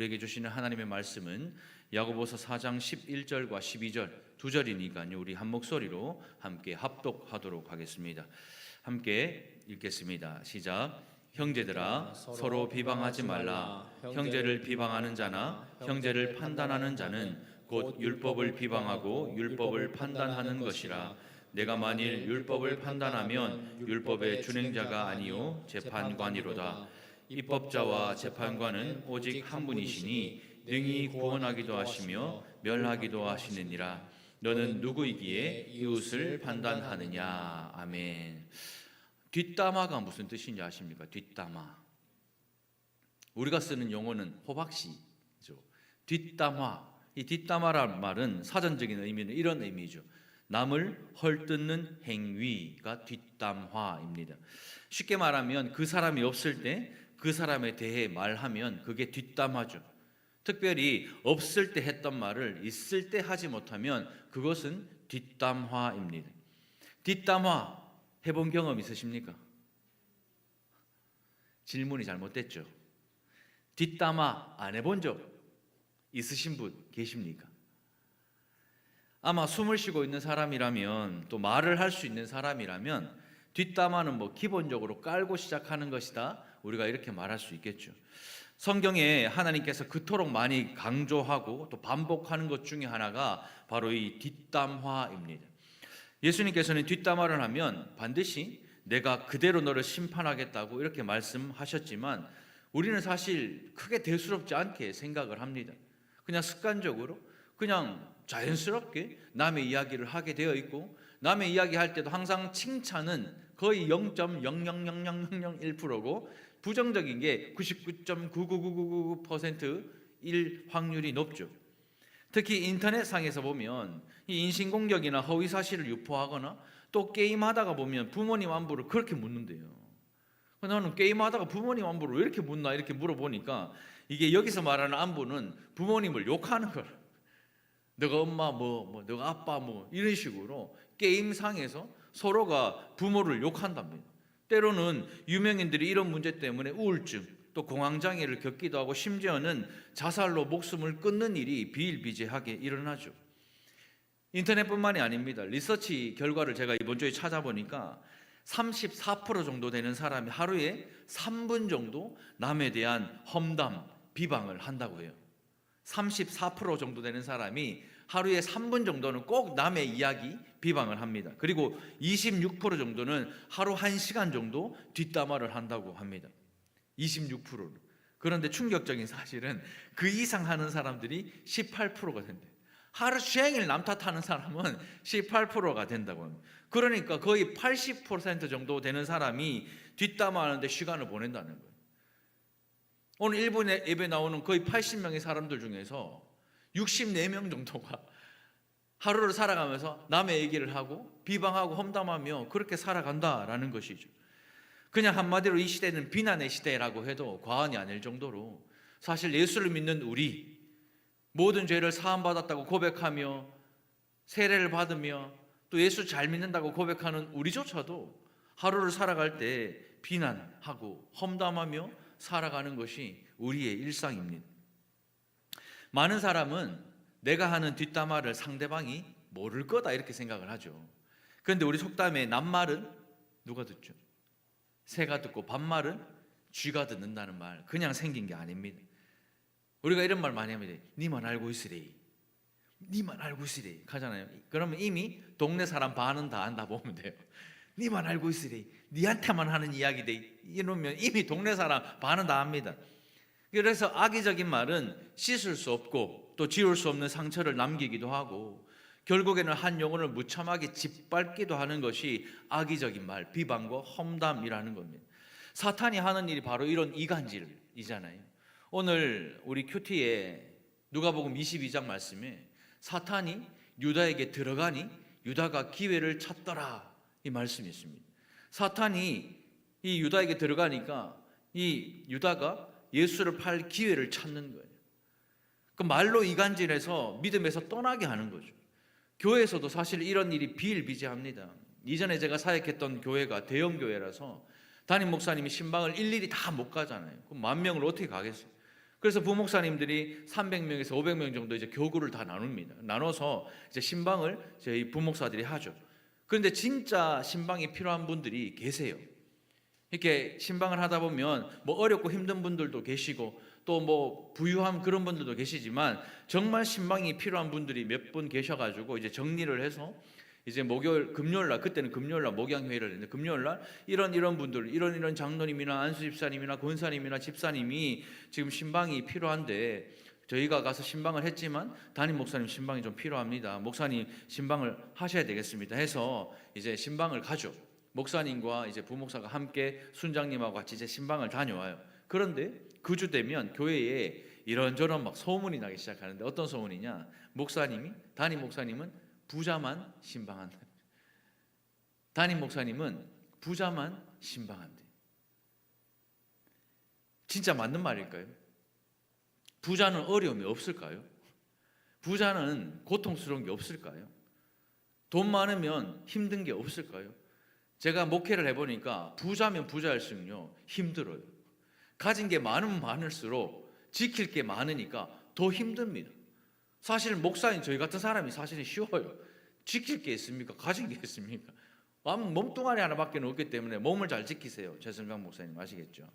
우리에게 주시는 하나님의 말씀은 야고보서 4장 11절과 12절 두 절이니까요. 우리 한 목소리로 함께 합독하도록 하겠습니다. 함께 읽겠습니다. 시작. 형제들아 서로 비방하지 말라. 형제를 비방하는 자나 형제를 판단하는 자는 곧 율법을 비방하고 율법을 판단하는 것이라. 내가 만일 율법을 판단하면 율법의 준행자가 아니요 재판관이로다. 입법자와 재판관은 오직 한 분이시니 능히 구원하기도 하시며 멸하기도 하시느니라. 너는 누구이기에 이웃을 판단하느냐. 아멘. 뒷담화가 무슨 뜻인지 아십니까? 뒷담화. 우리가 쓰는 용어는 호박씨죠. 뒷담화. 이 뒷담화란 말은 사전적인 의미는 이런 의미죠. 남을 헐뜯는 행위가 뒷담화입니다. 쉽게 말하면 그 사람이 없을 때 그 사람에 대해 말하면 그게 뒷담화죠. 특별히 없을 때 했던 말을 있을 때 하지 못하면 그것은 뒷담화입니다. 뒷담화 해본 경험 있으십니까? 질문이 잘못됐죠. 뒷담화 안 해본 적 있으신 분 계십니까? 아마 숨을 쉬고 있는 사람이라면 또 말을 할 수 있는 사람이라면 뒷담화는 기본적으로 깔고 시작하는 것이다. 우리가 이렇게 말할 수 있겠죠. 성경에 하나님께서 그토록 많이 강조하고 또 반복하는 것 중에 하나가 바로 이 뒷담화입니다. 예수님께서는 뒷담화를 하면 반드시 내가 그대로 너를 심판하겠다고 이렇게 말씀하셨지만 우리는 사실 크게 대수롭지 않게 생각을 합니다. 그냥 습관적으로 그냥 자연스럽게 남의 이야기를 하게 되어 있고 남의 이야기할 때도 항상 칭찬은 거의 0.0000001%고 부정적인 게 99.99999%일 확률이 높죠. 특히 인터넷상에서 보면 이 인신공격이나 허위사실을 유포하거나 또 게임하다가 보면 부모님 안부를 그렇게 묻는데요. 나는 게임하다가 부모님 안부를 왜 이렇게 묻나 이렇게 물어보니까 이게 여기서 말하는 안부는 부모님을 욕하는 거라. 너가 엄마 너가 아빠 이런 식으로 게임상에서 서로가 부모를 욕한답니다. 때로는 유명인들이 이런 문제 때문에 우울증 또 공황장애를 겪기도 하고 심지어는 자살로 목숨을 끊는 일이 비일비재하게 일어나죠. 인터넷뿐만이 아닙니다. 리서치 결과를 제가 이번 주에 찾아보니까 34% 정도 되는 사람이 하루에 3분 정도 남에 대한 험담, 비방을 한다고 해요. 34% 정도 되는 사람이 하루에 3분 정도는 꼭 남의 이야기, 비방을 합니다. 그리고 26% 정도는 하루 1시간 정도 뒷담화를 한다고 합니다. 26%로. 그런데 충격적인 사실은 그 이상 하는 사람들이 18%가 된대요. 하루 종일 남 탓하는 사람은 18%가 된다고 합니다. 그러니까 거의 80% 정도 되는 사람이 뒷담화하는데 시간을 보낸다는 거예요. 오늘 일본의 예배 나오는 거의 80명의 사람들 중에서 64명 정도가 하루를 살아가면서 남의 얘기를 하고 비방하고 험담하며 그렇게 살아간다라는 것이죠. 그냥 한마디로 이 시대는 비난의 시대라고 해도 과언이 아닐 정도로 사실 예수를 믿는 우리, 모든 죄를 사함받았다고 고백하며 세례를 받으며 또 예수 잘 믿는다고 고백하는 우리조차도 하루를 살아갈 때 비난하고 험담하며 살아가는 것이 우리의 일상입니다. 많은 사람은 내가 하는 뒷담화를 상대방이 모를 거다 이렇게 생각을 하죠. 그런데 우리 속담에 낱말은 누가 듣죠? 새가 듣고 반말은 쥐가 듣는다는 말, 그냥 생긴 게 아닙니다. 우리가 이런 말 많이 합니다. 니만 알고 있으래, 니만 알고 있으래 하잖아요. 그러면 이미 동네 사람 반은 다 안다 보면 돼요. 니만 알고 있으래, 니한테만 하는 이야기돼 이러면 이미 동네 사람 반은 다 압니다. 그래서 악의적인 말은 씻을 수 없고 또 지울 수 없는 상처를 남기기도 하고 결국에는 한 영혼을 무참하게 짓밟기도 하는 것이 악의적인 말, 비방과 험담이라는 겁니다. 사탄이 하는 일이 바로 이런 이간질이잖아요. 오늘 우리 큐티에 누가복음 22장 말씀에 사탄이 유다에게 들어가니 유다가 기회를 찾더라 이 말씀이 있습니다. 사탄이 이 유다에게 들어가니까 이 유다가 예수를 팔 기회를 찾는 거예요. 그 말로 이간질해서 믿음에서 떠나게 하는 거죠. 교회에서도 사실 이런 일이 비일비재합니다. 이전에 제가 사역했던 교회가 대형 교회라서 담임 목사님이 신방을 일일이 다 못 가잖아요. 그럼 10,000명을 어떻게 가겠어요? 그래서 부목사님들이 300명에서 500명 정도 이제 교구를 다 나눕니다. 나눠서 이제 신방을 저희 부목사들이 하죠. 그런데 진짜 신방이 필요한 분들이 계세요. 이렇게 신방을 하다 보면 뭐 어렵고 힘든 분들도 계시고 또 뭐 부유한 그런 분들도 계시지만 정말 신방이 필요한 분들이 몇 분 계셔가지고 이제 정리를 해서 이제 목요일, 금요일 날, 그때는 금요일 날 목양회의를 했는데 금요일 날 이런 분들, 이런 장로님이나 안수 집사님이나 권사님이나 집사님이 지금 신방이 필요한데 저희가 가서 신방을 했지만 담임 목사님 신방이 좀 필요합니다. 목사님 신방을 하셔야 되겠습니다. 해서 이제 신방을 가죠. 목사님과 이제 부목사가 함께 순장님하고 같이 이제 신방을 다녀와요. 그런데 그 주 되면 교회에 이런저런 막 소문이 나기 시작하는데 어떤 소문이냐? 담임 목사님은 부자만 신방한다. 담임 목사님은 부자만 신방한대. 진짜 맞는 말일까요? 부자는 어려움이 없을까요? 부자는 고통스러운 게 없을까요? 돈 많으면 힘든 게 없을까요? 제가 목회를 해보니까 부자면 부자일수록요 힘들어요. 가진 게 많으면 많을수록 지킬 게 많으니까 더 힘듭니다. 사실 목사인 저희 같은 사람이 사실은 쉬워요. 지킬 게 있습니까? 가진 게 있습니까? 몸뚱아리 하나밖에 없기 때문에 몸을 잘 지키세요. 최성강 목사님 아시겠죠?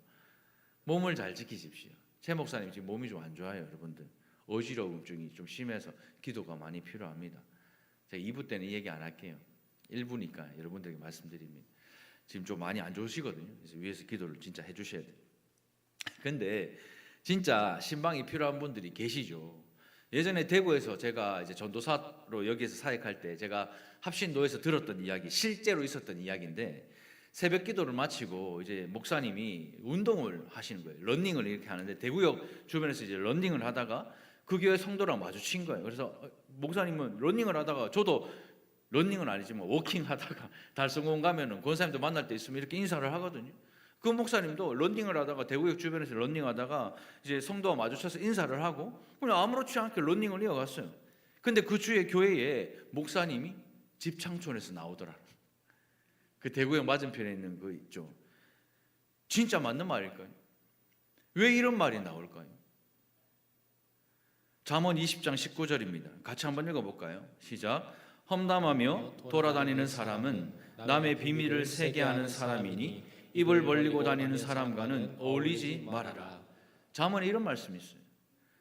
몸을 잘 지키십시오. 최 목사님 지금 몸이 좀 안 좋아요, 여러분들. 어지러움증이 좀 심해서 기도가 많이 필요합니다. 제가 2부 때는 이 얘기 안 할게요. 1부니까 여러분들에게 말씀드립니다. 지금 좀 많이 안 좋으시거든요. 그래서 위에서 기도를 진짜 해주셔야 돼요. 근데 진짜 신방이 필요한 분들이 계시죠. 예전에 대구에서 제가 이제 전도사로 여기에서 사역할 때 제가 합신도에서 들었던 이야기, 실제로 있었던 이야기인데 새벽 기도를 마치고 이제 목사님이 운동을 하시는 거예요. 러닝을 이렇게 하는데 대구역 주변에서 이제 러닝을 하다가 그 교회 성도랑 마주친 거예요. 그래서 목사님은 러닝을 하다가 저도 러닝은 아니지만 워킹 하다가 달성공 가면은 권사님도 만날 때 있으면 이렇게 인사를 하거든요. 그 목사님도 러닝을 하다가 대구역 주변에서 러닝하다가 이제 성도와 마주쳐서 인사를 하고 그냥 아무렇지 않게 러닝을 이어갔어요. 근데 그 주에 교회에 목사님이 집창촌에서 나오더라. 그 대구역 맞은편에 있는 그 있죠. 진짜 맞는 말일까요? 왜 이런 말이 나올까요? 잠언 20장 19절입니다. 같이 한번 읽어볼까요? 시작. 험담하며 돌아다니는 사람은 남의 비밀을 새게 하는 사람이니 입을 벌리고 다니는 사람과는 어울리지 말아라. 잠언에 이런 말씀이 있어요.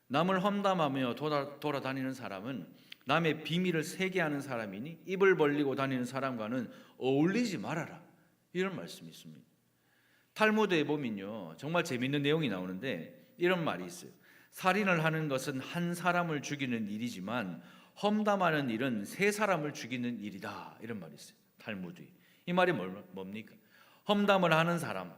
남을 험담하며 돌아다니는 사람은 남의 비밀을 새게 하는 사람이니 입을 벌리고 다니는 사람과는 어울리지 말아라. 이런 말씀이 있습니다. 탈무드에 보면요 정말 재밌는 내용이 나오는데 이런 말이 있어요. 살인을 하는 것은 한 사람을 죽이는 일이지만 험담하는 일은 세 사람을 죽이는 일이다. 이런 말이 있어요. 탈무드에. 이 말이 뭡니까? 험담을 하는 사람,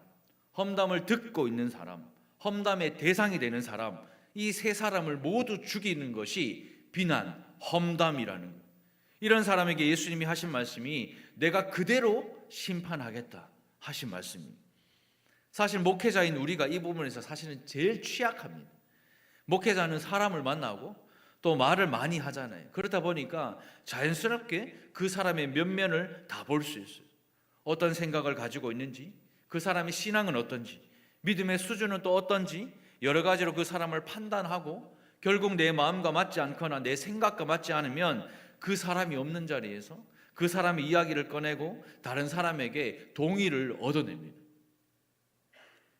험담을 듣고 있는 사람, 험담의 대상이 되는 사람, 이 세 사람을 모두 죽이는 것이 비난, 험담이라는 거예요. 이런 사람에게 예수님이 하신 말씀이 내가 그대로 심판하겠다 하신 말씀입니다. 사실 목회자인 우리가 이 부분에서 사실은 제일 취약합니다. 목회자는 사람을 만나고 또 말을 많이 하잖아요. 그러다 보니까 자연스럽게 그 사람의 면면을 다 볼 수 있어요. 어떤 생각을 가지고 있는지, 그 사람의 신앙은 어떤지, 믿음의 수준은 또 어떤지 여러 가지로 그 사람을 판단하고 결국 내 마음과 맞지 않거나 내 생각과 맞지 않으면 그 사람이 없는 자리에서 그 사람의 이야기를 꺼내고 다른 사람에게 동의를 얻어냅니다.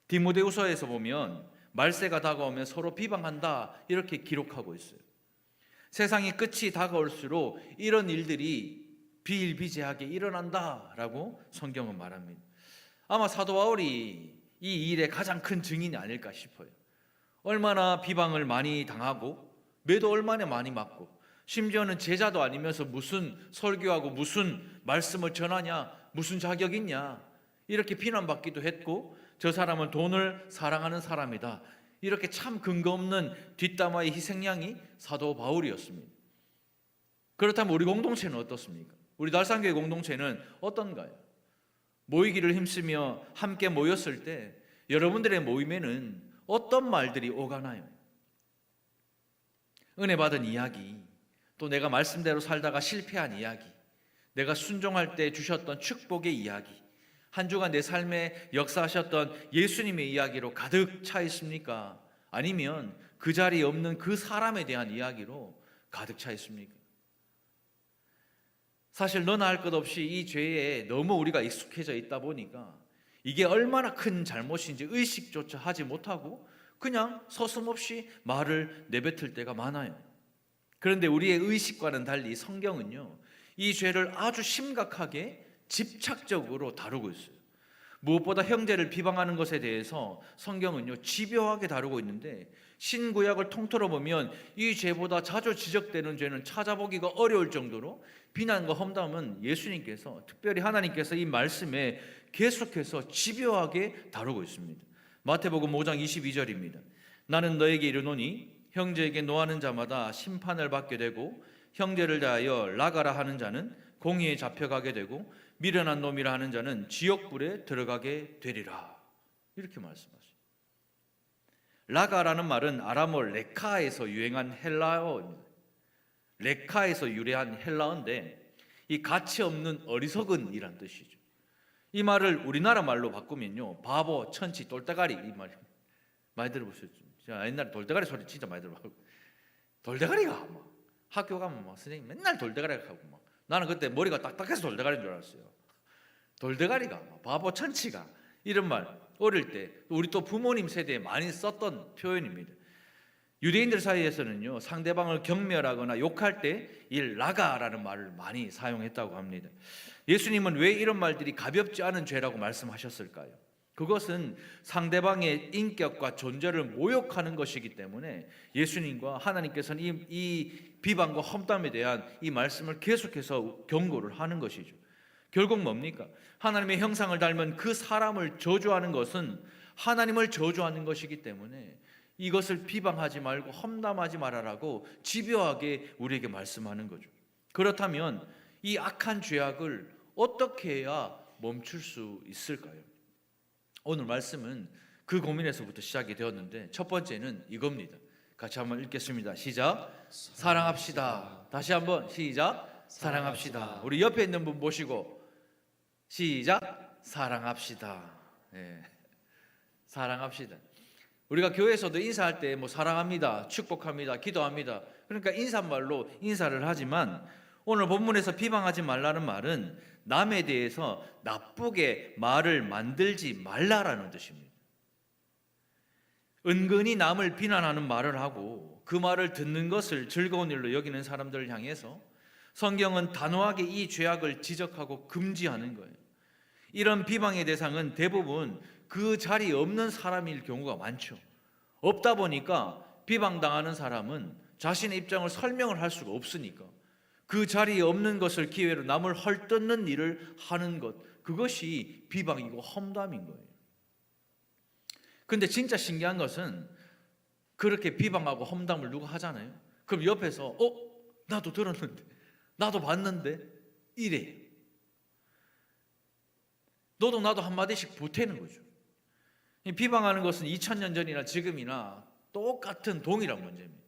디모데후서에서 보면 말세가 다가오면 서로 비방한다 이렇게 기록하고 있어요. 세상의 끝이 다가올수록 이런 일들이 비일비재하게 일어난다라고 성경은 말합니다. 아마 사도 바울이 이 일의 가장 큰 증인이 아닐까 싶어요. 얼마나 비방을 많이 당하고 매도 얼마나 많이 맞고 심지어는 제자도 아니면서 무슨 설교하고 무슨 말씀을 전하냐, 무슨 자격 있냐 이렇게 비난받기도 했고 저 사람은 돈을 사랑하는 사람이다 이렇게 참 근거 없는 뒷담화의 희생양이 사도 바울이었습니다. 그렇다면 우리 공동체는 어떻습니까? 우리 날산교회 공동체는 어떤가요? 모이기를 힘쓰며 함께 모였을 때 여러분들의 모임에는 어떤 말들이 오가나요? 은혜 받은 이야기, 또 내가 말씀대로 살다가 실패한 이야기, 내가 순종할 때 주셨던 축복의 이야기, 한 주간 내 삶에 역사하셨던 예수님의 이야기로 가득 차 있습니까? 아니면 그 자리에 없는 그 사람에 대한 이야기로 가득 차 있습니까? 사실 너나 할 것 없이 이 죄에 너무 우리가 익숙해져 있다 보니까 이게 얼마나 큰 잘못인지 의식조차 하지 못하고 그냥 서슴없이 말을 내뱉을 때가 많아요. 그런데 우리의 의식과는 달리 성경은요, 이 죄를 아주 심각하게 집착적으로 다루고 있어요. 무엇보다 형제를 비방하는 것에 대해서 성경은요, 집요하게 다루고 있는데 신구약을 통틀어 보면 이 죄보다 자주 지적되는 죄는 찾아보기가 어려울 정도로 비난과 험담은 예수님께서, 특별히 하나님께서 이 말씀에 계속해서 집요하게 다루고 있습니다. 마태복음 5장 22절입니다. 나는 너에게 이르노니 형제에게 노하는 자마다 심판을 받게 되고 형제를 대하여 라가라 하는 자는 공의에 잡혀가게 되고 미련한 놈이라 하는 자는 지옥불에 들어가게 되리라. 이렇게 말씀하십니다. 라가라는 말은 아람어 레카에서 유행한 헬라어입니다. 레카에서 유래한 헬라어인데 이 가치 없는 어리석은이란 뜻이죠. 이 말을 우리나라 말로 바꾸면요, 바보, 천치, 똘대가리, 이 말 많이 들어보셨죠? 제가 옛날에 돌대가리 소리 진짜 많이 들어봤고, 돌대가리가 막 학교 가면 막 선생님 맨날 돌대가리가 하고 막, 나는 그때 머리가 딱딱해서 돌대가리인 줄 알았어요. 돌대가리가, 바보, 천치가, 이런 말 어릴 때 우리 또 부모님 세대에 많이 썼던 표현입니다. 유대인들 사이에서는요, 상대방을 경멸하거나 욕할 때 이 라가라는 말을 많이 사용했다고 합니다. 예수님은 왜 이런 말들이 가볍지 않은 죄라고 말씀하셨을까요? 그것은 상대방의 인격과 존재를 모욕하는 것이기 때문에 예수님과 하나님께서는 이 비방과 험담에 대한 이 말씀을 계속해서 경고를 하는 것이죠. 결국 뭡니까? 하나님의 형상을 닮은 그 사람을 저주하는 것은 하나님을 저주하는 것이기 때문에 이것을 비방하지 말고 험담하지 말아라고 집요하게 우리에게 말씀하는 거죠. 그렇다면 이 악한 죄악을 어떻게 해야 멈출 수 있을까요? 오늘 말씀은 그 고민에서부터 시작이 되었는데 첫 번째는 이겁니다. 같이 한번 읽겠습니다. 시작. 사랑합시다. 다시 한번 시작. 사랑합시다. 우리 옆에 있는 분 보시고 시작. 사랑합시다. 네. 사랑합시다. 우리가 교회에서도 인사할 때 뭐 사랑합니다, 축복합니다, 기도합니다. 그러니까 인사말로 인사를 하지만 오늘 본문에서 비방하지 말라는 말은 남에 대해서 나쁘게 말을 만들지 말라라는 뜻입니다. 은근히 남을 비난하는 말을 하고 그 말을 듣는 것을 즐거운 일로 여기는 사람들을 향해서 성경은 단호하게 이 죄악을 지적하고 금지하는 거예요. 이런 비방의 대상은 대부분 그 자리에 없는 사람일 경우가 많죠. 없다 보니까 비방당하는 사람은 자신의 입장을 설명을 할 수가 없으니까 그 자리에 없는 것을 기회로 남을 헐뜯는 일을 하는 것, 그것이 비방이고 험담인 거예요. 근데 진짜 신기한 것은 그렇게 비방하고 험담을 누가 하잖아요. 그럼 옆에서 나도 들었는데, 나도 봤는데 이래. 너도 나도 한마디씩 보태는 거죠. 비방하는 것은 2000년 전이나 지금이나 똑같은 동일한 문제입니다.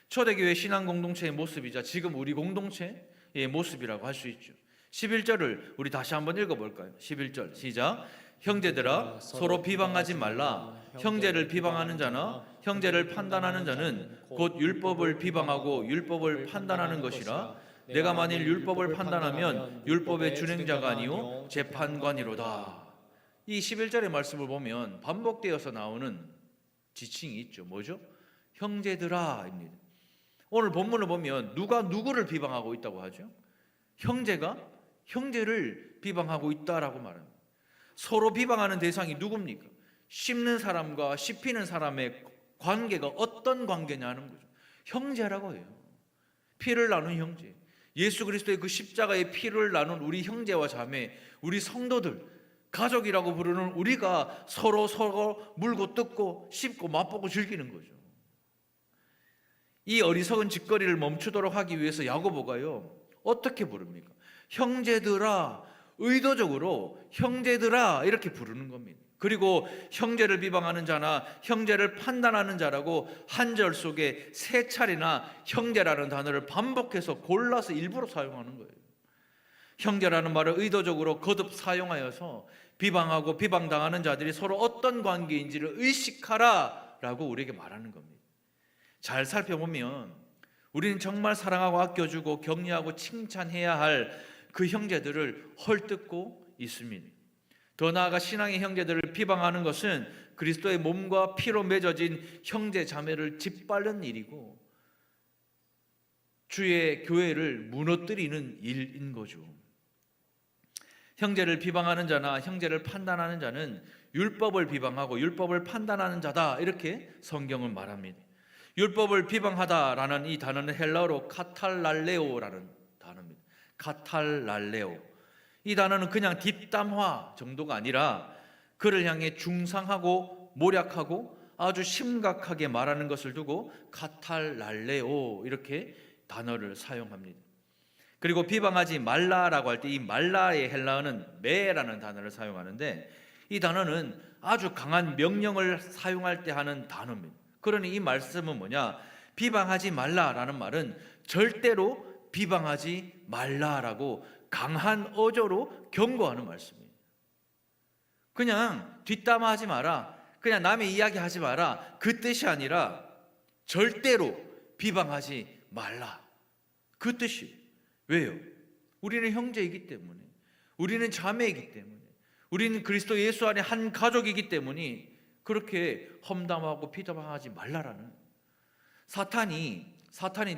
초대교회 신앙 공동체의 모습이자 지금 우리 공동체의 모습이라고 할 수 있죠. 11절을 우리 다시 한번 읽어볼까요? 11절 시작. 형제들아 서로 비방하지 말라. 형제를 비방하는 자나 형제를 판단하는 자는 곧 율법을 비방하고 율법을 판단하는 것이라. 내가 만일 율법을 판단하면 율법의 준행자가 아니요 재판관이로다. 이 11절의 말씀을 보면 반복되어서 나오는 지칭이 있죠. 뭐죠? 형제들아입니다. 오늘 본문을 보면 누가 누구를 비방하고 있다고 하죠? 형제가 형제를 비방하고 있다라고 말합니다. 서로 비방하는 대상이 누굽니까? 씹는 사람과 씹히는 사람의 관계가 어떤 관계냐는 거죠. 형제라고 해요. 피를 나눈 형제. 예수 그리스도의 그 십자가의 피를 나눈 우리 형제와 자매, 우리 성도들, 가족이라고 부르는 우리가 서로 물고 뜯고 씹고 맛보고 즐기는 거죠. 이 어리석은 짓거리를 멈추도록 하기 위해서 야고보가요 어떻게 부릅니까? 형제들아, 의도적으로 형제들아 이렇게 부르는 겁니다. 그리고 형제를 비방하는 자나 형제를 판단하는 자라고 한 절 속에 3차례나 형제라는 단어를 반복해서 골라서 일부러 사용하는 거예요. 형제라는 말을 의도적으로 거듭 사용하여서 비방하고 비방당하는 자들이 서로 어떤 관계인지를 의식하라 라고 우리에게 말하는 겁니다. 잘 살펴보면 우리는 정말 사랑하고 아껴주고 격려하고 칭찬해야 할 그 형제들을 헐뜯고 있습니다. 더 나아가 신앙의 형제들을 비방하는 것은 그리스도의 몸과 피로 맺어진 형제 자매를 짓밟는 일이고 주의 교회를 무너뜨리는 일인 거죠. 형제를 비방하는 자나 형제를 판단하는 자는 율법을 비방하고 율법을 판단하는 자다, 이렇게 성경은 말합니다. 율법을 비방하다라는 이 단어는 헬라어로 카탈랄레오라는 단어입니다. 카탈랄레오. 이 단어는 그냥 뒷담화 정도가 아니라 그를 향해 중상하고 모략하고 아주 심각하게 말하는 것을 두고 카탈랄레오 이렇게 단어를 사용합니다. 그리고 비방하지 말라라고 할 때 이 말라의 헬라어는 메라는 단어를 사용하는데 이 단어는 아주 강한 명령을 사용할 때 하는 단어입니다. 그러니 이 말씀은 뭐냐? 비방하지 말라라는 말은 절대로 비방하지 말라라고 강한 어조로 경고하는 말씀이에요. 그냥 뒷담화하지 마라, 그냥 남의 이야기하지 마라, 그 뜻이 아니라 절대로 비방하지 말라, 그 뜻이에요. 왜요? 우리는 형제이기 때문에, 우리는 자매이기 때문에, 우리는 그리스도 예수 안에 한 가족이기 때문에 그렇게 험담하고 비방하지 말라라는. 사탄이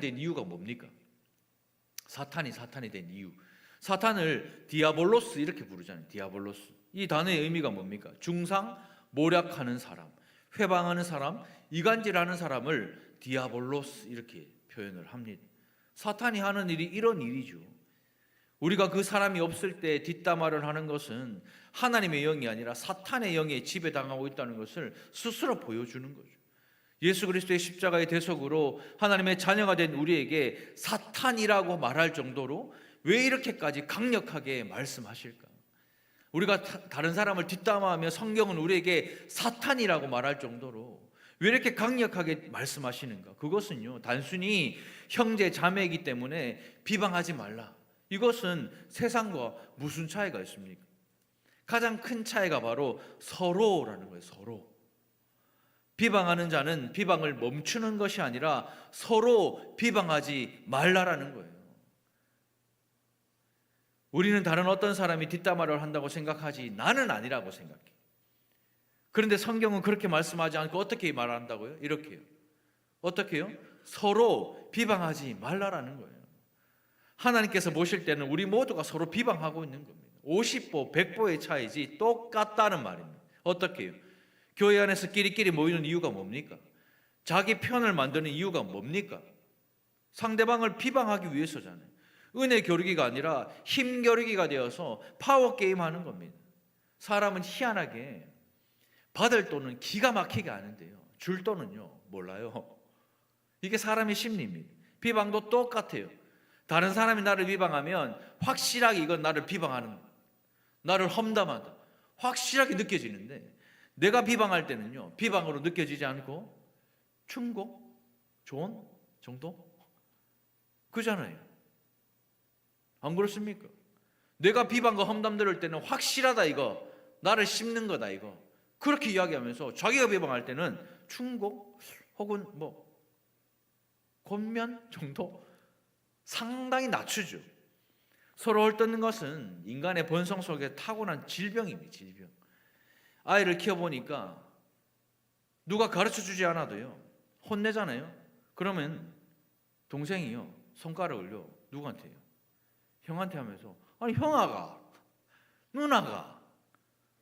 된 이유가 뭡니까? 사탄이 된 이유. 사탄을 디아볼로스 이렇게 부르잖아요. 디아볼로스. 이 단어의 의미가 뭡니까? 중상, 모략하는 사람, 회방하는 사람, 이간질하는 사람을 디아볼로스 이렇게 표현을 합니다. 사탄이 하는 일이 이런 일이죠. 우리가 그 사람이 없을 때 뒷담화를 하는 것은 하나님의 영이 아니라 사탄의 영에 지배당하고 있다는 것을 스스로 보여주는 거죠. 예수 그리스도의 십자가의 대속으로 하나님의 자녀가 된 우리에게 사탄이라고 말할 정도로 왜 이렇게까지 강력하게 말씀하실까? 우리가 다른 사람을 뒷담화하며 성경은 우리에게 사탄이라고 말할 정도로 왜 이렇게 강력하게 말씀하시는가? 그것은요, 단순히 형제 자매이기 때문에 비방하지 말라, 이것은 세상과 무슨 차이가 있습니까? 가장 큰 차이가 바로 서로라는 거예요. 서로. 비방하는 자는 비방을 멈추는 것이 아니라 서로 비방하지 말라라는 거예요. 우리는 다른 어떤 사람이 뒷담화를 한다고 생각하지 나는 아니라고 생각해. 그런데 성경은 그렇게 말씀하지 않고 어떻게 말한다고요? 이렇게요. 어떻게 해요? 서로 비방하지 말라라는 거예요. 하나님께서 보실 때는 우리 모두가 서로 비방하고 있는 겁니다. 50보, 100보의 차이지 똑같다는 말입니다. 어떻게 해요? 교회 안에서 끼리끼리 모이는 이유가 뭡니까? 자기 편을 만드는 이유가 뭡니까? 상대방을 비방하기 위해서잖아요. 은혜 겨루기가 아니라 힘 겨루기가 되어서 파워 게임 하는 겁니다. 사람은 희한하게 받을 돈은 기가 막히게 아는데요, 줄 돈은요 몰라요. 이게 사람의 심리입니다. 비방도 똑같아요. 다른 사람이 나를 비방하면 확실하게 이건 나를 비방하는, 나를 험담한다, 확실하게 느껴지는데 내가 비방할 때는요 비방으로 느껴지지 않고 충고, 조언 정도? 그잖아요. 안 그렇습니까? 내가 비방과 험담 들을 때는 확실하다, 이거 나를 씹는 거다, 이거 그렇게 이야기하면서 자기가 비방할 때는 충고 혹은 뭐 권면 정도 상당히 낮추죠. 서로 헐뜯는 것은 인간의 본성 속에 타고난 질병입니다. 질병. 아이를 키워보니까 누가 가르쳐주지 않아도요 혼내잖아요. 그러면 동생이요 손가락을요 누구한테 해요? 형한테 하면서, 아니 형아가, 누나가,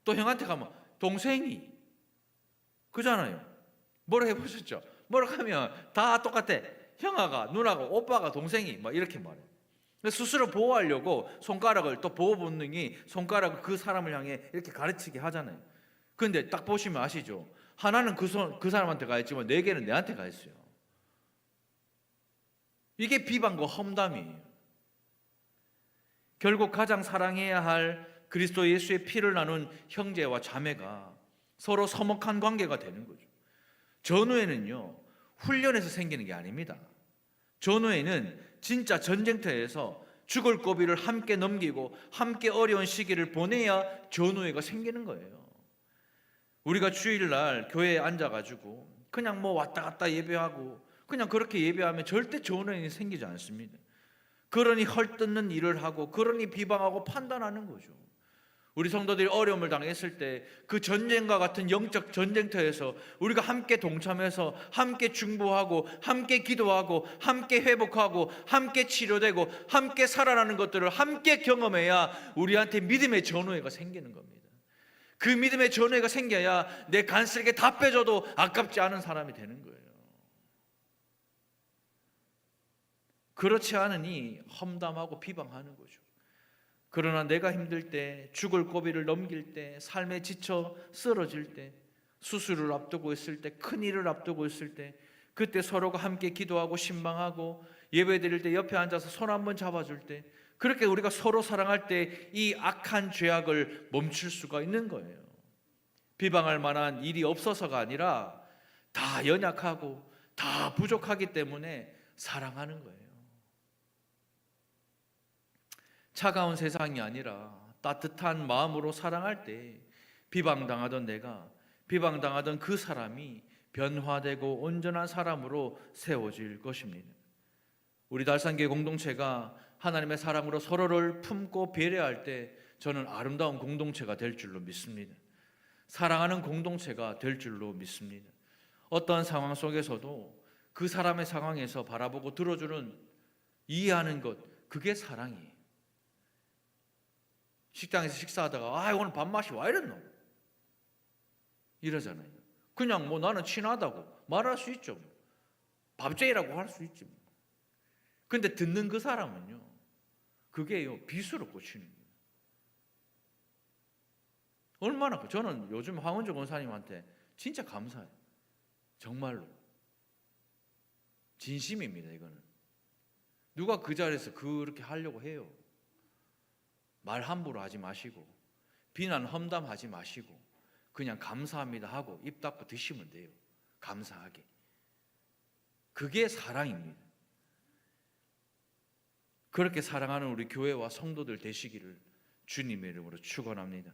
또 형한테 가면 동생이, 그잖아요. 뭐라 해보셨죠? 뭐라 하면 다 똑같아. 형아가, 누나가, 오빠가, 동생이 막 이렇게 말해. 스스로 보호하려고 손가락을, 또 보호 본능이 손가락을 그 사람을 향해 이렇게 가르치게 하잖아요. 그런데 딱 보시면 아시죠? 하나는 그 사람한테 가 있지만 4개는 내한테 가 있어요. 이게 비방과 험담이에요. 결국 가장 사랑해야 할 그리스도 예수의 피를 나눈 형제와 자매가 서로 서먹한 관계가 되는 거죠. 전후에는요 훈련에서 생기는 게 아닙니다. 전후에는 진짜 전쟁터에서 죽을 고비를 함께 넘기고 함께 어려운 시기를 보내야 전후회가 생기는 거예요. 우리가 주일날 교회에 앉아가지고 그냥 뭐 왔다 갔다 예배하고 그냥 그렇게 예배하면 절대 좋은 은혜는 생기지 않습니다. 그러니 헐뜯는 일을 하고 그러니 비방하고 판단하는 거죠. 우리 성도들이 어려움을 당했을 때 그 전쟁과 같은 영적 전쟁터에서 우리가 함께 동참해서 함께 중보하고 함께 기도하고 함께 회복하고 함께 치료되고 함께 살아나는 것들을 함께 경험해야 우리한테 믿음의 전우회가 생기는 겁니다. 그 믿음의 전우회가 생겨야 내 간쓰레기 다 빼줘도 아깝지 않은 사람이 되는 거예요. 그렇지 않으니 험담하고 비방하는 거죠. 그러나 내가 힘들 때, 죽을 고비를 넘길 때, 삶에 지쳐 쓰러질 때, 수술을 앞두고 있을 때, 큰일을 앞두고 있을 때, 그때 서로가 함께 기도하고 신방하고 예배드릴 때 옆에 앉아서 손 한번 잡아줄 때, 그렇게 우리가 서로 사랑할 때 이 악한 죄악을 멈출 수가 있는 거예요. 비방할 만한 일이 없어서가 아니라 다 연약하고 다 부족하기 때문에 사랑하는 거예요. 차가운 세상이 아니라 따뜻한 마음으로 사랑할 때 비방당하던 내가, 비방당하던 그 사람이 변화되고 온전한 사람으로 세워질 것입니다. 우리 달산교회 공동체가 하나님의 사랑으로 서로를 품고 배려할 때 저는 아름다운 공동체가 될 줄로 믿습니다. 사랑하는 공동체가 될 줄로 믿습니다. 어떠한 상황 속에서도 그 사람의 상황에서 바라보고 들어주는, 이해하는 것, 그게 사랑이에요. 식당에서 식사하다가 오늘 밥맛이 와 이랬노? 이러잖아요. 그냥 뭐 나는 친하다고 말할 수 있죠. 밥쟁이라고 할 수 있지. 근데 듣는 그 사람은요, 그게요 비수로 꽂히는 거예요. 얼마나, 저는 요즘 황원조 권사님한테 진짜 감사해요. 정말로 진심입니다. 이거는 누가 그 자리에서 그렇게 하려고 해요. 말 함부로 하지 마시고 비난 험담하지 마시고 그냥 감사합니다 하고 입 닫고 드시면 돼요. 감사하게. 그게 사랑입니다. 그렇게 사랑하는 우리 교회와 성도들 되시기를 주님의 이름으로 축원합니다.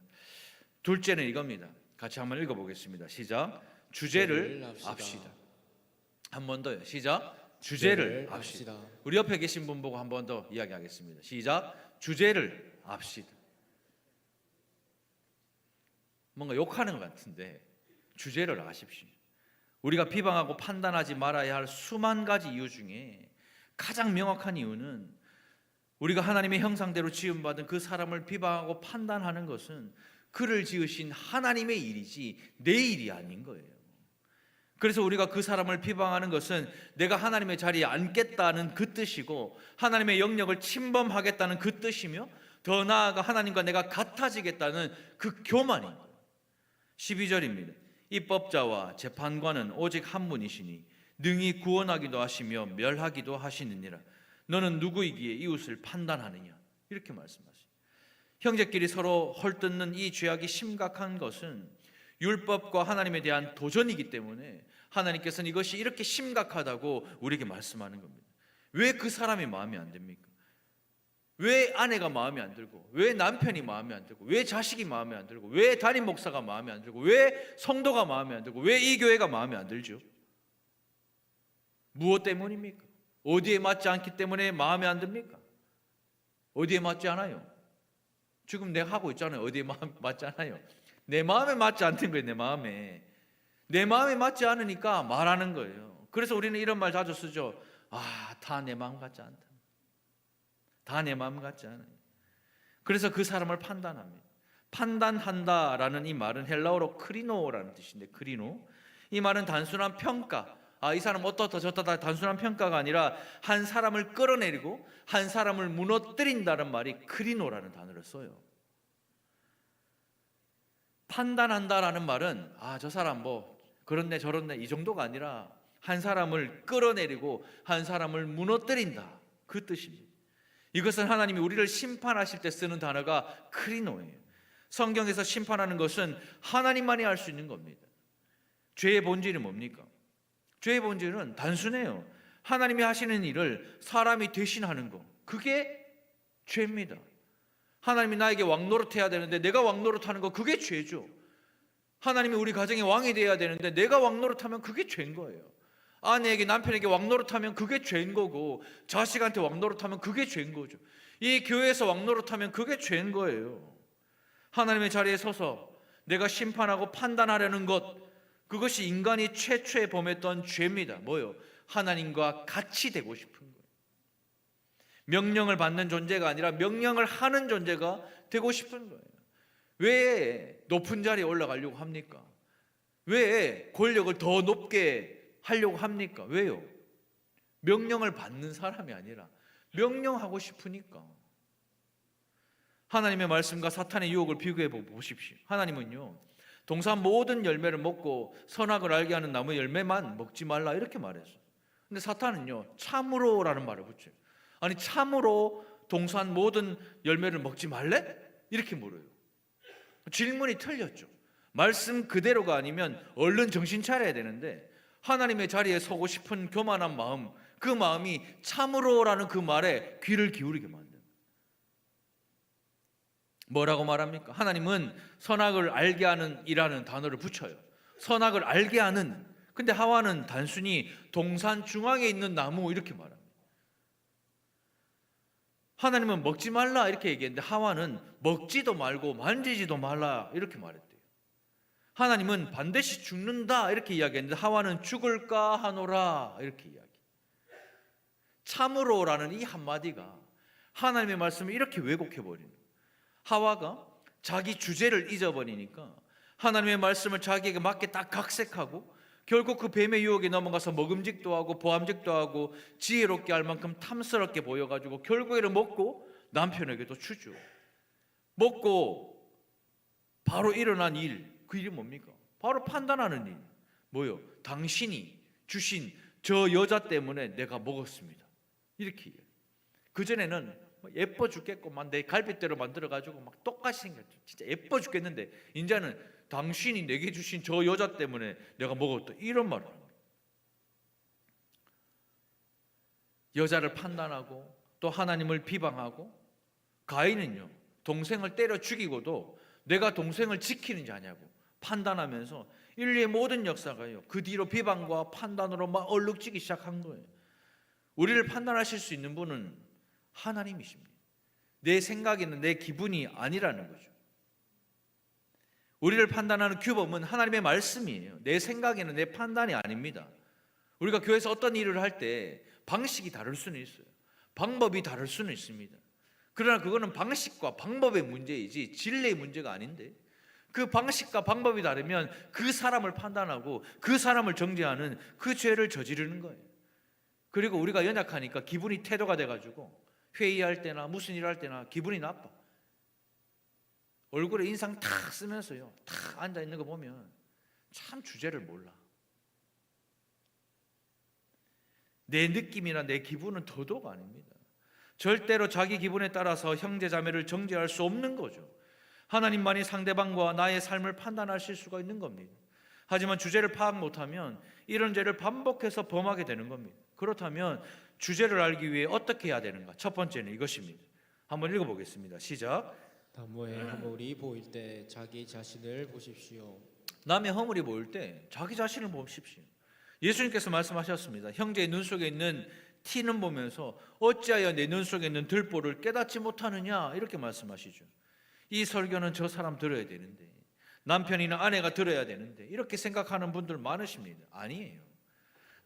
둘째는 이겁니다. 같이 한번 읽어보겠습니다. 시작. 주제를 압시다. 한 번 더요. 시작. 주제를 압시다. 우리 옆에 계신 분 보고 한 번 더 이야기하겠습니다. 시작. 주제를 압시다. 뭔가 욕하는 것 같은데 주제를 아십시오. 우리가 비방하고 판단하지 말아야 할 수만 가지 이유 중에 가장 명확한 이유는 우리가 하나님의 형상대로 지음받은 그 사람을 비방하고 판단하는 것은 그를 지으신 하나님의 일이지 내 일이 아닌 거예요. 그래서 우리가 그 사람을 비방하는 것은 내가 하나님의 자리에 앉겠다는 그 뜻이고 하나님의 영역을 침범하겠다는 그 뜻이며 더 나아가 하나님과 내가 같아지겠다는 그 교만인 거예요. 12절입니다. 입법자와 재판관은 오직 한 분이시니 능히 구원하기도 하시며 멸하기도 하시느니라. 너는 누구이기에 이웃을 판단하느냐? 이렇게 말씀하세요. 형제끼리 서로 헐뜯는 이 죄악이 심각한 것은 율법과 하나님에 대한 도전이기 때문에 하나님께서는 이것이 이렇게 심각하다고 우리에게 말씀하는 겁니다. 왜 그 사람이 마음에 안 듭니까? 왜 아내가 마음에 안 들고, 왜 남편이 마음에 안 들고, 왜 자식이 마음에 안 들고, 왜 담임 목사가 마음에 안 들고, 왜 성도가 마음에 안 들고, 왜 이 교회가 마음에 안 들죠? 무엇 때문입니까? 어디에 맞지 않기 때문에 마음에 안 듭니까? 어디에 맞지 않아요? 지금 내가 하고 있잖아요. 어디에 맞지 않아요? 내 마음에 맞지 않는 거예요. 내 마음에 맞지 않으니까 말하는 거예요. 그래서 우리는 이런 말 자주 쓰죠. 다 내 마음 같지 않다. 다 내 마음 같지 않아요. 그래서 그 사람을 판단합니다. 판단한다라는 이 말은 헬라어로 크리노라는 뜻인데, 크리노, 이 말은 단순한 평가, 이 사람 어떻다 저렇다 단순한 평가가 아니라 한 사람을 끌어내리고 한 사람을 무너뜨린다는 말이 크리노라는 단어를 써요. 판단한다라는 말은 저 사람 뭐 그렇네 저렇네 이 정도가 아니라 한 사람을 끌어내리고 한 사람을 무너뜨린다, 그 뜻입니다. 이것은 하나님이 우리를 심판하실 때 쓰는 단어가 크리노예요. 성경에서 심판하는 것은 하나님만이 할 수 있는 겁니다. 죄의 본질이 뭡니까? 죄의 본질은 단순해요. 하나님이 하시는 일을 사람이 대신하는 거, 그게 죄입니다. 하나님이 나에게 왕노릇해야 되는데 내가 왕노릇하는 거, 그게 죄죠. 하나님이 우리 가정의 왕이 되어야 되는데 내가 왕 노릇하면 그게 죄인 거예요. 아내에게, 남편에게 왕 노릇하면 그게 죄인 거고, 자식한테 왕 노릇하면 그게 죄인 거죠. 이 교회에서 왕 노릇하면 그게 죄인 거예요. 하나님의 자리에 서서 내가 심판하고 판단하려는 것, 그것이 인간이 최초에 범했던 죄입니다. 뭐요? 하나님과 같이 되고 싶은 거예요. 명령을 받는 존재가 아니라 명령을 하는 존재가 되고 싶은 거예요. 왜 높은 자리에 올라가려고 합니까? 왜 권력을 더 높게 하려고 합니까? 왜요? 명령을 받는 사람이 아니라 명령하고 싶으니까. 하나님의 말씀과 사탄의 유혹을 비교해 보십시오. 하나님은요, 동산 모든 열매를 먹고 선악을 알게 하는 나무 열매만 먹지 말라 이렇게 말했어요. 근데 사탄은요, 참으로라는 말을 붙여요. 아니, 참으로 동산 모든 열매를 먹지 말래? 이렇게 물어요. 질문이 틀렸죠. 말씀 그대로가 아니면 얼른 정신 차려야 되는데, 하나님의 자리에 서고 싶은 교만한 마음, 그 마음이 참으로라는 그 말에 귀를 기울이게 만듭니다. 뭐라고 말합니까? 하나님은 선악을 알게 하는 이라는 단어를 붙여요. 선악을 알게 하는. 근데 하와는 단순히 동산 중앙에 있는 나무 이렇게 말합니다. 하나님은 먹지 말라 이렇게 얘기했는데 하와는 먹지도 말고 만지지도 말라 이렇게 말했대요. 하나님은 반드시 죽는다 이렇게 이야기했는데 하와는 죽을까 하노라 이렇게 이야기. 참으로라는 이 한마디가 하나님의 말씀을 이렇게 왜곡해버리는 거예요. 하와가 자기 주제를 잊어버리니까 하나님의 말씀을 자기에게 맞게 딱 각색하고 결국 그 뱀의 유혹에 넘어가서 먹음직도 하고 보암직도 하고 지혜롭게 할 만큼 탐스럽게 보여가지고 결국에는 먹고 남편에게도 주죠. 먹고 바로 일어난 일, 그 일이 뭡니까? 바로 판단하는 일. 뭐요? 당신이 주신 저 여자 때문에 내가 먹었습니다. 이렇게 해요. 그전에는 예뻐 죽겠고만 내 갈빗대로 만들어가지고 막 똑같이 생겼죠. 진짜 예뻐 죽겠는데 이제는 당신이 내게 주신 저 여자 때문에 내가 먹었다 이런 말을 합니다. 여자를 판단하고 또 하나님을 비방하고, 가인은요 동생을 때려 죽이고도 내가 동생을 지키는지 아냐고 판단하면서 인류의 모든 역사가요 그 뒤로 비방과 판단으로 막 얼룩지기 시작한 거예요. 우리를 판단하실 수 있는 분은 하나님이십니다. 내 생각에는 내 기분이 아니라는 거죠. 우리를 판단하는 규범은 하나님의 말씀이에요. 내 생각에는 내 판단이 아닙니다. 우리가 교회에서 어떤 일을 할 때 방식이 다를 수는 있어요. 방법이 다를 수는 있습니다. 그러나 그거는 방식과 방법의 문제이지 진리의 문제가 아닌데, 그 방식과 방법이 다르면 그 사람을 판단하고 그 사람을 정죄하는 그 죄를 저지르는 거예요. 그리고 우리가 연약하니까 기분이 태도가 돼가지고 회의할 때나 무슨 일 할 때나 기분이 나빠. 얼굴에 인상 탁 쓰면서요 탁 앉아있는 거 보면 참 주제를 몰라. 내 느낌이나 내 기분은 도도가 아닙니다. 절대로 자기 기분에 따라서 형제 자매를 정죄할 수 없는 거죠. 하나님만이 상대방과 나의 삶을 판단하실 수가 있는 겁니다. 하지만 주제를 파악 못하면 이런 죄를 반복해서 범하게 되는 겁니다. 그렇다면 주제를 알기 위해 어떻게 해야 되는가? 첫 번째는 이것입니다. 한번 읽어보겠습니다. 시작. 남의 허물이 보일 때 자기 자신을 보십시오. 남의 허물이 보일 때 자기 자신을 보십시오. 예수님께서 말씀하셨습니다. 형제의 눈 속에 있는 티는 보면서 어찌하여 내 눈 속에 있는 들보를 깨닫지 못하느냐 이렇게 말씀하시죠. 이 설교는 저 사람 들어야 되는데, 남편이나 아내가 들어야 되는데 이렇게 생각하는 분들 많으십니다. 아니에요.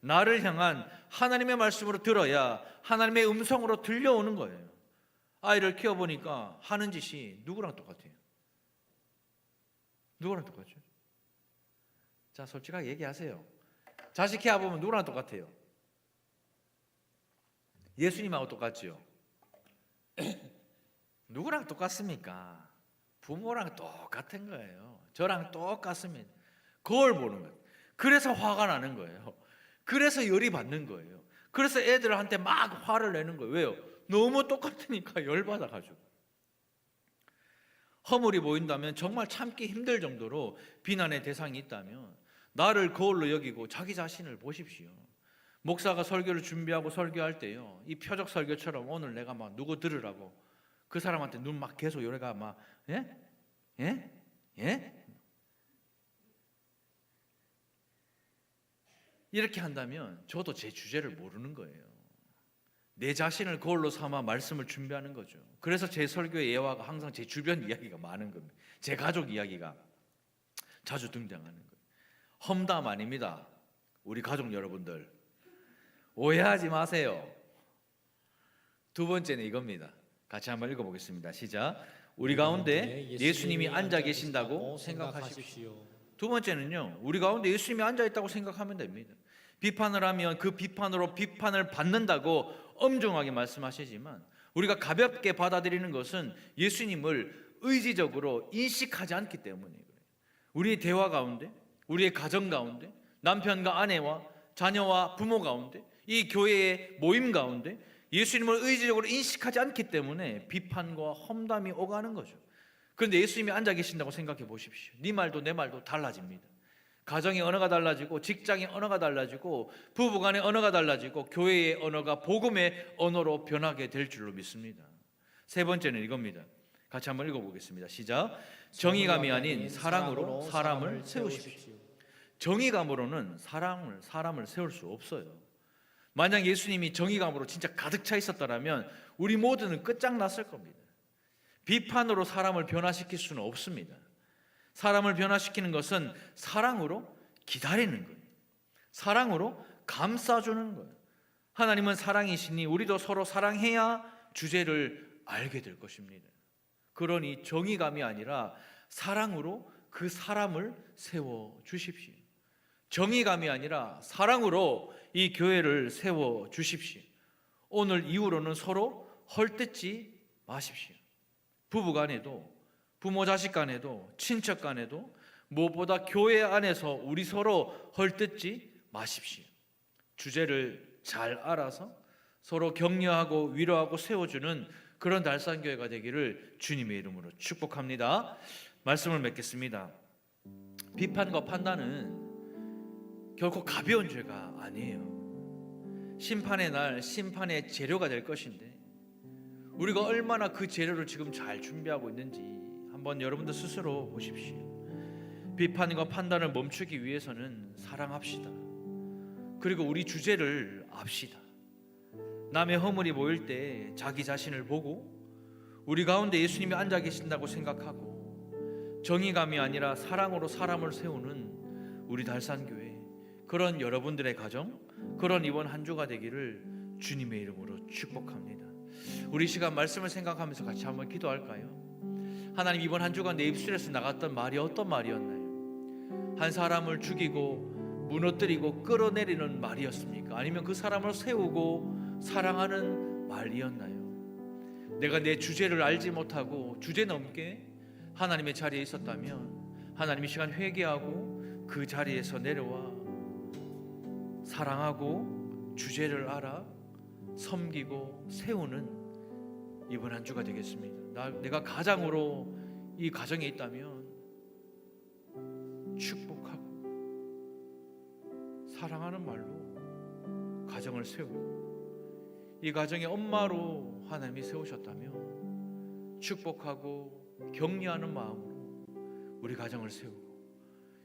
나를 향한 하나님의 말씀으로 들어야 하나님의 음성으로 들려오는 거예요. 아이를 키워보니까 하는 짓이 누구랑 똑같아요? 누구랑 똑같죠? 자, 솔직하게 얘기하세요. 자식 키워보면 누구랑 똑같아요? 예수님하고 똑같죠? 누구랑 똑같습니까? 부모랑 똑같은 거예요. 저랑 똑같습니다. 거울 보는 거예요. 그래서 화가 나는 거예요. 그래서 열이 받는 거예요. 그래서 애들한테 막 화를 내는 거예요. 왜요? 너무 똑같으니까 열받아가지고. 허물이 보인다면 정말 참기 힘들 정도로 비난의 대상이 있다면 나를 거울로 여기고 자기 자신을 보십시오. 목사가 설교를 준비하고 설교할 때요, 이 표적 설교처럼 오늘 내가 막 누구 들으라고 그 사람한테 눈 막 계속 요래가 막 예? 예? 예? 이렇게 한다면 저도 제 주제를 모르는 거예요. 내 자신을 거울로 삼아 말씀을 준비하는 거죠. 그래서 제 설교의 예화가 항상 제 주변 이야기가 많은 겁니다. 제 가족 이야기가 자주 등장하는 거예요. 험담 아닙니다. 우리 가족 여러분들 오해하지 마세요. 두 번째는 이겁니다. 같이 한번 읽어보겠습니다. 시작. 우리 가운데 예수님이 앉아 계신다고 생각하십시오. 두 번째는요, 우리 가운데 예수님이 앉아 있다고 생각하면 됩니다. 비판을 하면 그 비판으로 비판을 받는다고 엄중하게 말씀하시지만 우리가 가볍게 받아들이는 것은 예수님을 의지적으로 인식하지 않기 때문이에요. 우리의 대화 가운데, 우리의 가정 가운데, 남편과 아내와 자녀와 부모 가운데, 이 교회의 모임 가운데 예수님을 의지적으로 인식하지 않기 때문에 비판과 험담이 오가는 거죠. 그런데 예수님이 앉아 계신다고 생각해 보십시오. 네 말도 내 말도 달라집니다. 가정의 언어가 달라지고, 직장의 언어가 달라지고, 부부간의 언어가 달라지고, 교회의 언어가 복음의 언어로 변하게 될 줄로 믿습니다. 세 번째는 이겁니다. 같이 한번 읽어보겠습니다. 시작. 정의감이 아닌 사랑으로 사람을 세우십시오. 정의감으로는 사람을 세울 수 없어요. 만약 예수님이 정의감으로 진짜 가득 차 있었더라면 우리 모두는 끝장났을 겁니다. 비판으로 사람을 변화시킬 수는 없습니다. 사람을 변화시키는 것은 사랑으로 기다리는 거예요. 사랑으로 감싸주는 거예요. 하나님은 사랑이시니 우리도 서로 사랑해야 주제를 알게 될 것입니다. 그러니 정의감이 아니라 사랑으로 그 사람을 세워주십시오. 정의감이 아니라 사랑으로 이 교회를 세워주십시오. 오늘 이후로는 서로 헐뜯지 마십시오. 부부간에도, 부모 자식 간에도, 친척 간에도, 무엇보다 교회 안에서 우리 서로 헐뜯지 마십시오. 주제를 잘 알아서 서로 격려하고 위로하고 세워주는 그런 달산교회가 되기를 주님의 이름으로 축복합니다. 말씀을 맺겠습니다. 비판과 판단은 결코 가벼운 죄가 아니에요. 심판의 날 심판의 재료가 될 것인데 우리가 얼마나 그 재료를 지금 잘 준비하고 있는지 한번 여러분들 스스로 보십시오. 비판과 판단을 멈추기 위해서는 사랑합시다. 그리고 우리 주제를 압시다. 남의 허물이 보일 때 자기 자신을 보고 우리 가운데 예수님이 앉아 계신다고 생각하고 정의감이 아니라 사랑으로 사람을 세우는 우리 달산교회, 그런 여러분들의 가정, 그런 이번 한 주가 되기를 주님의 이름으로 축복합니다. 우리 시간 말씀을 생각하면서 같이 한번 기도할까요? 하나님, 이번 한 주간 내 입술에서 나갔던 말이 어떤 말이었나요? 한 사람을 죽이고 무너뜨리고 끌어내리는 말이었습니까? 아니면 그 사람을 세우고 사랑하는 말이었나요? 내가 내 주제를 알지 못하고 주제 넘게 하나님의 자리에 있었다면 하나님이 시간 회개하고 그 자리에서 내려와 사랑하고 주제를 알아 섬기고 세우는 이번 한 주가 되겠습니다. 내가 가장으로 이 가정에 있다면 축복하고 사랑하는 말로 가정을 세우고, 이 가정의 엄마로 하나님이 세우셨다면 축복하고 격려하는 마음으로 우리 가정을 세우고,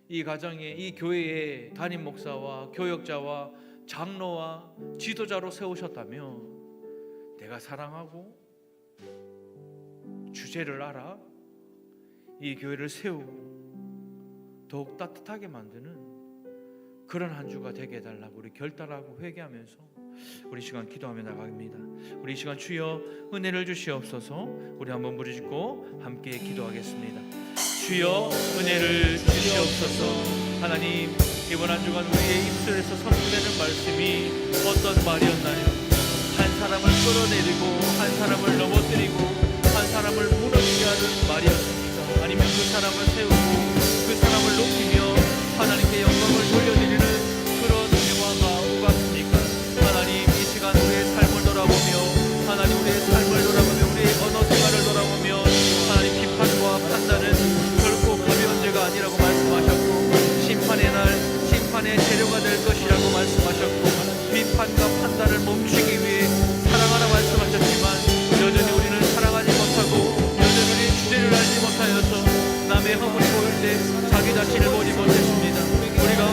이 가정에, 이 교회의 담임 목사와 교역자와 장로와 지도자로 세우셨다면 내가 사랑하고 주제를 알아 이 교회를 세우고 더욱 따뜻하게 만드는 그런 한 주가 되게 해달라고 우리 결단하고 회개하면서 우리 시간 기도하며 나갑니다. 우리 시간 주여 은혜를 주시옵소서. 우리 한번 부르짖고 함께 기도하겠습니다. 주여 은혜를 주시옵소서. 하나님, 이번 한 주간 우리의 입술에서 선포되는 말씀이 어떤 말이었나요? 한 사람을 끌어내리고 한 사람을 넘어뜨리고 한 사람을 무너지게 하는 말이었습니까? 아니면 그 사람을 세우고 그 사람을 높이며 하나님께 영광을 돌려드리는 그런 대화가 오갔습니까? 하나님, 이 시간 우리의 삶을 돌아보며 하나님 우리의 삶을 돌아보며 우리의 언어 생활을 돌아보며 하나님 비판과 판단은 결코 가벼운 죄가 아니라고 말씀하셨고 심판의 날 심판의 재료가 될 것이라고 말씀하셨고 비판과 판단을 멈추기 위해 사랑하라 말씀하셨지만 여전히 우리는 사랑하지 못하고 여전히 우리의 주제를 알지 못하여서 남의 허물이 보일 때 자기 자신을 보지 못했습니다. 우리가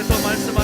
하나님께서 말씀하시는